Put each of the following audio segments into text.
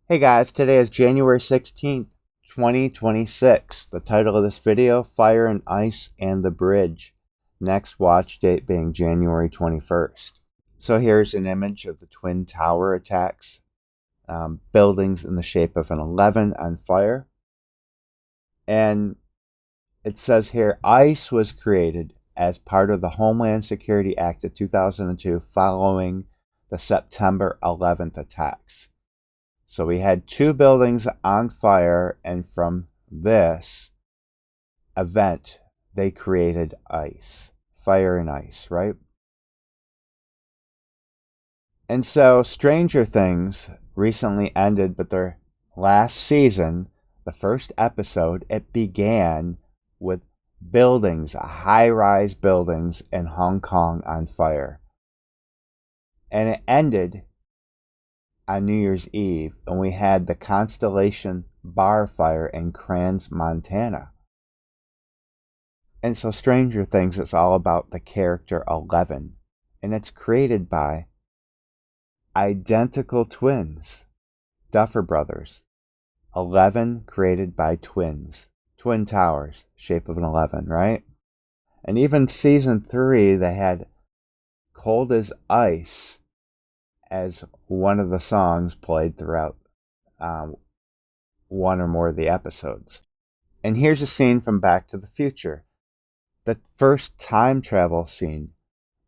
Hey guys, today is January 16th, 2026. The title of this video, Fire and Ice and the Bridge. Next watch date being January 21st. So here's an image of the Twin Tower attacks. Buildings in the shape of an 11 on fire. And it says here, ICE was created as part of the Homeland Security Act of 2002 following the September 11th attacks. So we had two buildings on fire, and from this event, they created ice, fire and ice, right? And so Stranger Things recently ended, but their last season, the first episode, it began with buildings, high-rise buildings in Hong Kong on fire. And it ended on New Year's Eve, and we had the Constellation Bar Fire in Crans, Montana. And so Stranger Things is all about the character 11, and it's created by identical twins, Duffer Brothers. 11 created by twins, twin towers, shape of an 11, right? And even season 3, they had Cold as Ice as one of the songs played throughout one or more of the episodes. And here's a scene from Back to the Future. The first time travel scene.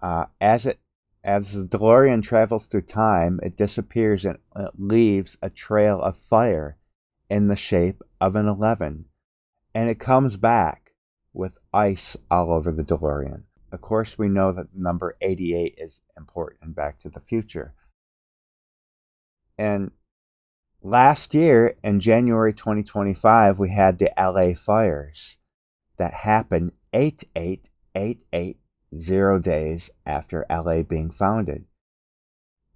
As the DeLorean travels through time, it disappears and it leaves a trail of fire in the shape of an 11. And it comes back with ice all over the DeLorean. Of course, we know that number 88 is important in Back to the Future. And last year, in January 2025, we had the LA fires that happened 88880 days after LA being founded.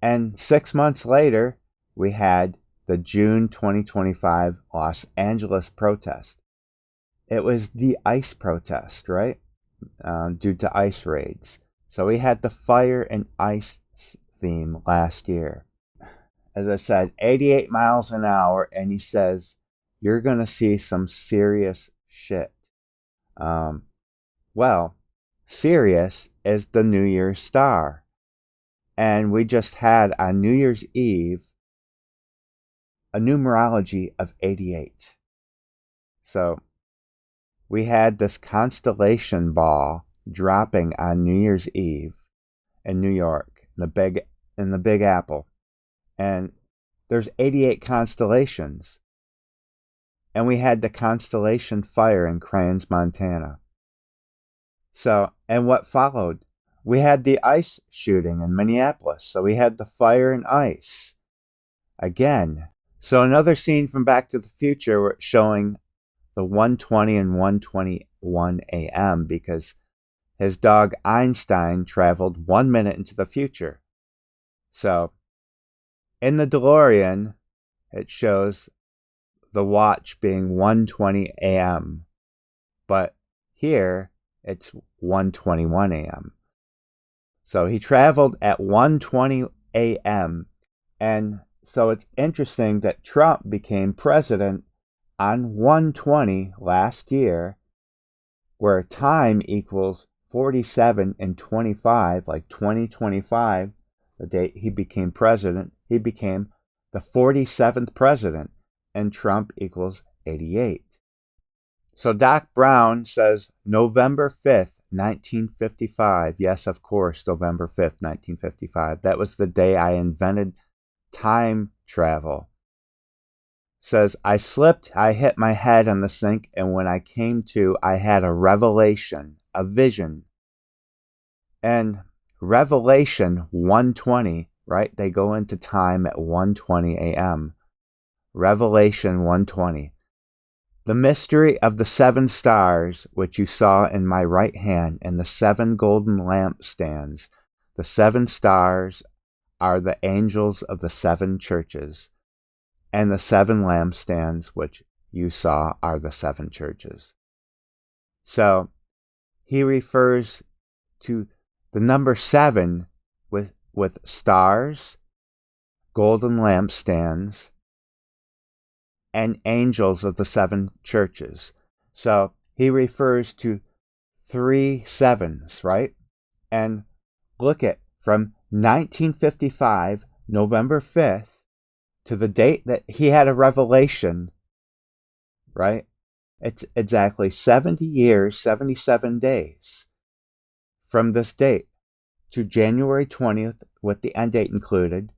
And 6 months later, we had the June 2025 Los Angeles protest. It was the ice protest, right? Due to ice raids. So we had the fire and ice theme last year. As I said, 88 miles an hour, and he says, you're going to see some serious shit. Well, Sirius is the New Year's star. And we just had on New Year's Eve a numerology of 88. So we had this constellation ball dropping on New Year's Eve in New York, in the Big Apple. And there's 88 constellations. And we had the constellation fire in Crans, Montana. So, and what followed? We had the ice shooting in Minneapolis. So we had the fire and ice again. So another scene from Back to the Future showing the 1:20 and 1:21 a.m. because his dog Einstein traveled 1 minute into the future. So in the DeLorean, it shows the watch being 1:20 a.m. But here, it's 1:21 a.m. So he traveled at 1:20 a.m. And so it's interesting that Trump became president on 1:20 last year, where time equals 47 and 25, like 2025, the date he became president, he became the 47th president, and Trump equals 88. So Doc Brown says November 5th, 1955. Yes, of course, November 5th, 1955. That was the day I invented time travel. Says, I slipped, I hit my head on the sink, and when I came to, I had a revelation, a vision. And Revelation 1:20, right? They go into time at 1:20 a.m. Revelation 1:20. The mystery of the 7 stars, which you saw in my right hand, and the 7 golden lampstands. The 7 stars are the angels of the 7 churches, and the 7 lampstands, which you saw, are the 7 churches. So he refers to the number 7 with stars, golden lampstands, and angels of the seven churches. So he refers to 3 sevens, right? And look at from 1955, November 5th, to the date that he had a revelation, right? It's exactly 70 years, 77 days from this date to January 20th with the end date included,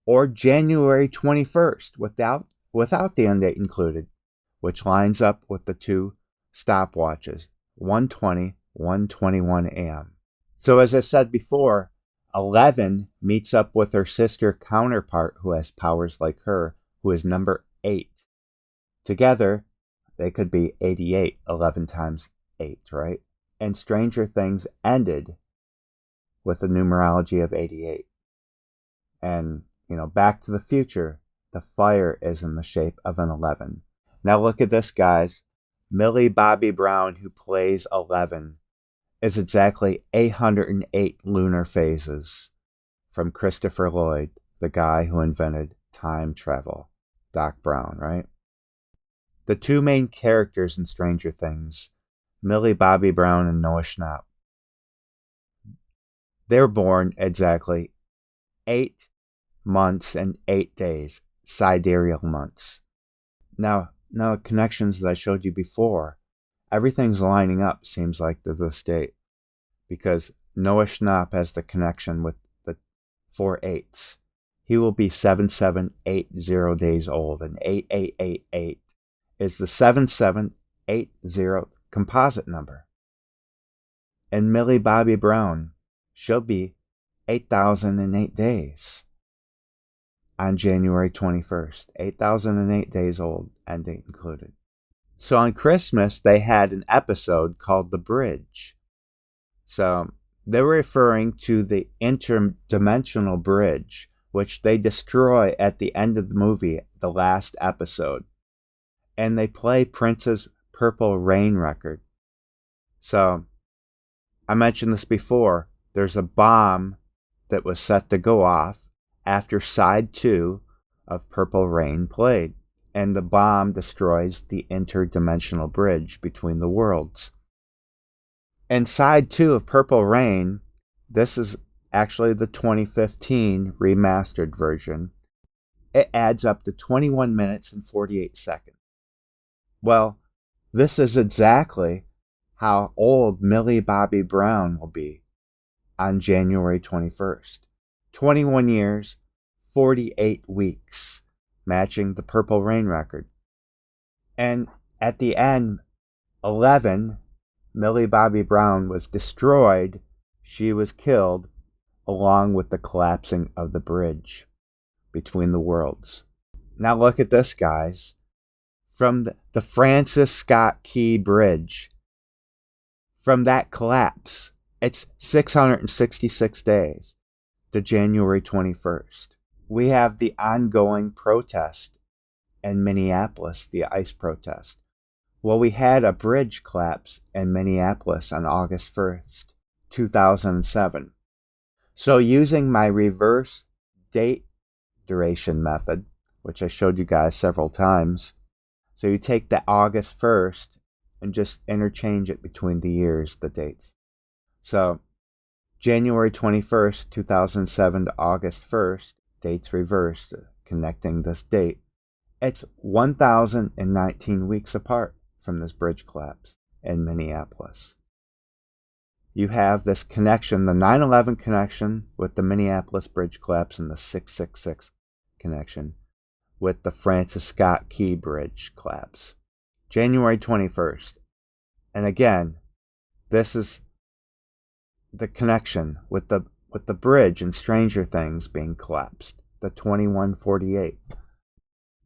or January 21st without the end date included, which lines up with the two stopwatches, 1:20, 1:21 a.m. So as I said before, 11 meets up with her sister counterpart who has powers like her, who is number 8. Together, they could be 88, 11 times 8, right? And Stranger Things ended with the numerology of 88. And, Back to the Future, the fire is in the shape of an 11. Now look at this, guys. Millie Bobby Brown, who plays 11, is exactly 808 lunar phases from Christopher Lloyd, the guy who invented time travel, Doc Brown, right? The two main characters in Stranger Things, Millie Bobby Brown and Noah Schnapp, they're born exactly 8 months and 8 days, sidereal months. Now connections that I showed you before, everything's lining up, seems like, to this date, because Noah Schnapp has the connection with the 4 8s. He will be 7780 days old, and 8888 is the 7780 composite number. And Millie Bobby Brown, she'll be 8,008 days on January 21st. 8,008 days old, end date included. So on Christmas, they had an episode called The Bridge. So they were referring to the interdimensional bridge, which they destroy at the end of the movie, the last episode. And they play Prince's Purple Rain record. So I mentioned this before. There's a bomb that was set to go off after side 2 of Purple Rain played. And the bomb destroys the interdimensional bridge between the worlds. And side 2 of Purple Rain, this is actually the 2015 remastered version. It adds up to 21 minutes and 48 seconds. Well, this is exactly how old Millie Bobby Brown will be on January 21st. 21 years, 48 weeks, matching the Purple Rain record. And at the end, 11, Millie Bobby Brown was destroyed. She was killed along with the collapsing of the bridge between the worlds. Now look at this, guys. From the Francis Scott Key Bridge, from that collapse, it's 666 days to January 21st. We have the ongoing protest in Minneapolis, the ICE protest. Well, we had a bridge collapse in Minneapolis on August 1st, 2007. So using my reverse date duration method, which I showed you guys several times, so you take the August 1st and just interchange it between the years, the dates. So January 21st, 2007 to August 1st, dates reversed, connecting this date. It's 1,019 weeks apart from this bridge collapse in Minneapolis. You have this connection, the 9/11 connection with the Minneapolis bridge collapse, and the 666 connection with the Francis Scott Key Bridge collapse. January 21st. And again, this is the connection with the bridge and Stranger Things being collapsed, the 2148.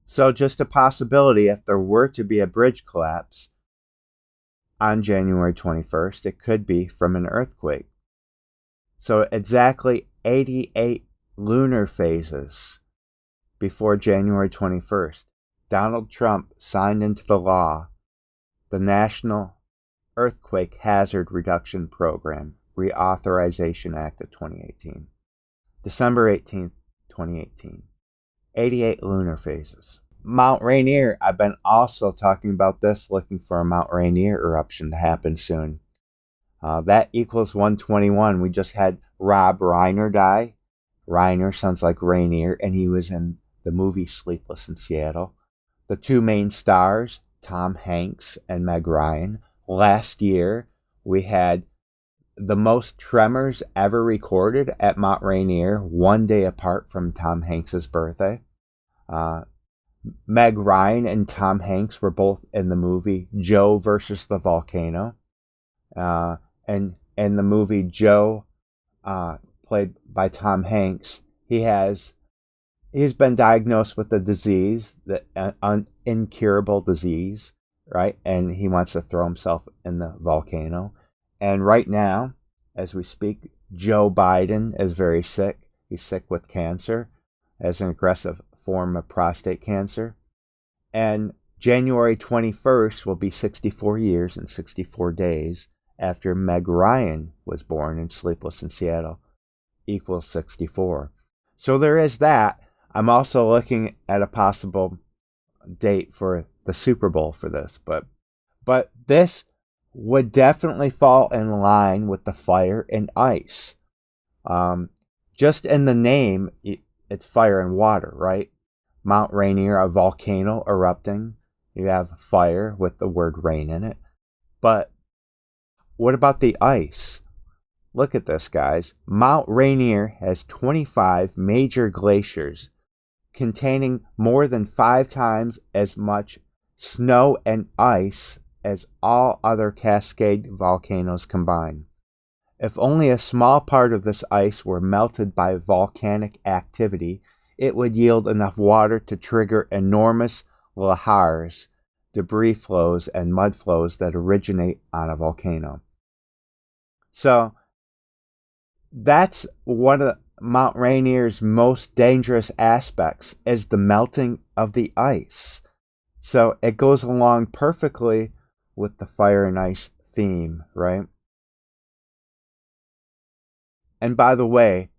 So just a possibility, if there were to be a bridge collapse on January 21st, it could be from an earthquake. So exactly 88 lunar phases before January 21st, Donald Trump signed into the law the National Earthquake Hazard Reduction Program Reauthorization Act of 2018. December 18th, 2018. 88 lunar phases. Mount Rainier, I've been also talking about this, looking for a Mount Rainier eruption to happen soon. That equals 121. We just had Rob Reiner die. Rainier sounds like Rainier, and he was in the movie Sleepless in Seattle. The two main stars, Tom Hanks and Meg Ryan. Last year, we had the most tremors ever recorded at Mount Rainier, one day apart from Tom Hanks' birthday. Meg Ryan and Tom Hanks were both in the movie Joe versus the Volcano. And in the movie Joe, played by Tom Hanks, he's been diagnosed with a disease, an incurable disease, right? And he wants to throw himself in the volcano. And right now, as we speak, Joe Biden is very sick. He's sick with cancer, as an aggressive form of prostate cancer. And January 21st will be 64 years and 64 days after Meg Ryan was born in Sleepless in Seattle, equals 64. So there is that. I'm also looking at a possible date for the Super Bowl for this, but this would definitely fall in line with the fire and ice. Just in the name, it's fire and water, right? Mount Rainier, a volcano erupting. You have fire with the word rain in it. But what about the ice? Look at this, guys. Mount Rainier has 25 major glaciers containing more than 5 times as much snow and ice as all other Cascade volcanoes combined. If only a small part of this ice were melted by volcanic activity, it would yield enough water to trigger enormous lahars, debris flows, and mud flows that originate on a volcano. So, that's one of Mount Rainier's most dangerous aspects, is the melting of the ice. So it goes along perfectly with the fire and ice theme, right? And by the way,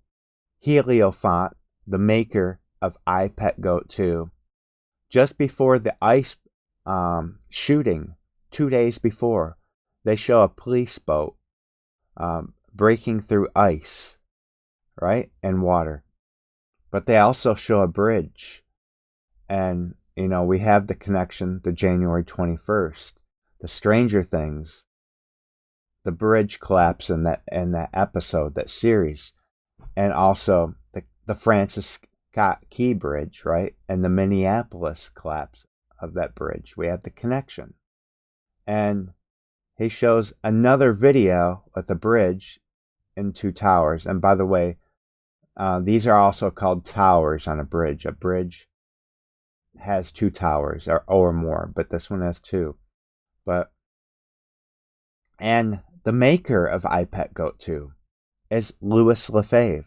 Heliofont, the maker of iPetGoat 2, just before the ice shooting, 2 days before, they show a police boat breaking through ice, right, and water. But they also show a bridge. And, we have the connection to January 21st. The Stranger Things, the bridge collapse in that episode, that series. And also the Francis Scott Key Bridge, right? And the Minneapolis collapse of that bridge. We have the connection. And he shows another video with a bridge and 2 towers. And by the way, these are also called towers on a bridge. A bridge has 2 towers or more, but this one has 2. And the maker of iPetGoat 2 is Louis Lefebvre.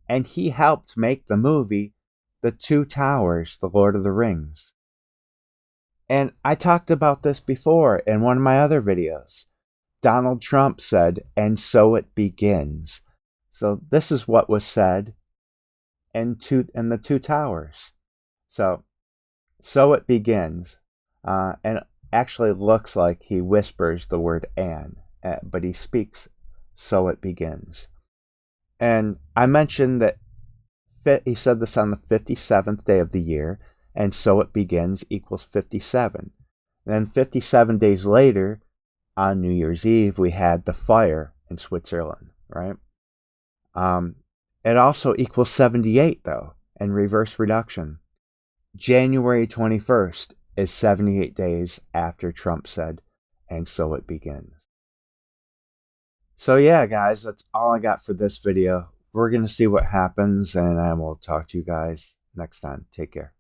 And he helped make the movie The Two Towers, The Lord of the Rings. And I talked about this before in one of my other videos. Donald Trump said, "And so it begins." So this is what was said in the Two Towers. So it begins. And it actually looks like he whispers the word "and," but he speaks, "so it begins." And I mentioned that he said this on the 57th day of the year, and so it begins equals 57. And then 57 days later, on New Year's Eve, we had the fire in Switzerland, right? It also equals 78, though, in reverse reduction. January 21st is 78 days after Trump said, "and so it begins." So yeah, guys, that's all I got for this video. We're going to see what happens, and I will talk to you guys next time. Take care.